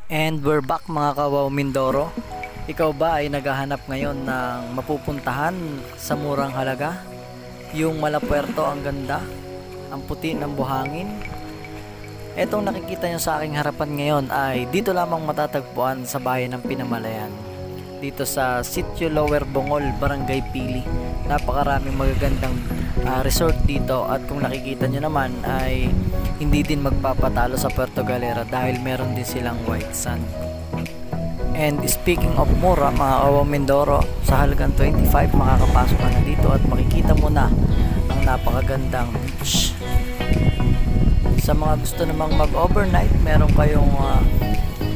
And we're back mga kawaw Mindoro. Ikaw ba ay naghahanap ngayon ng mapupuntahan sa murang halaga? Yung Malapuerto ang ganda, ang puti ng buhangin. Etong nakikita nyo sa aking harapan ngayon ay dito lamang matatagpuan sa bayan ng Pinamalayan. Dito sa Sitio Lower Bongol, Barangay Pili. Napakaraming magagandang resort dito, at kung nakikita nyo naman ay hindi din magpapatalo sa Puerto Galera dahil meron din silang white sand. And speaking of mura mga kawaw Mindoro, sa halagang 25 makakapasok ka na dito at makikita mo na ang napakagandang beach. Sa mga gusto namang mag-overnight, meron kayong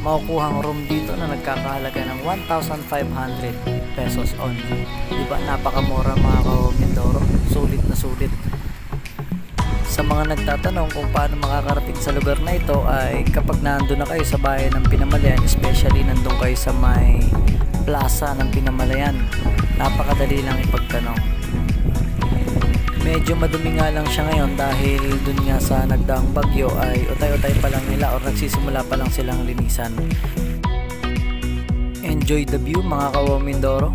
makukuhang room dito na nagkakahalaga ng 1,500 pesos only. Diba napakamura mga kawaw Mindoro, sulit na sulit. Sa mga nagtatanong kung paano makakarating sa lugar na ito, ay kapag nandun na kayo sa bayan ng Pinamalayan, especially nandun kayo sa may plaza ng Pinamalayan, napakadali lang ipagtanong. Medyo madumi nga lang siya ngayon dahil dun nga sa nagdaang bagyo ay utay-utay pa lang nila or nagsisimula pa lang silang linisan. Enjoy the view mga kawaw Mindoro.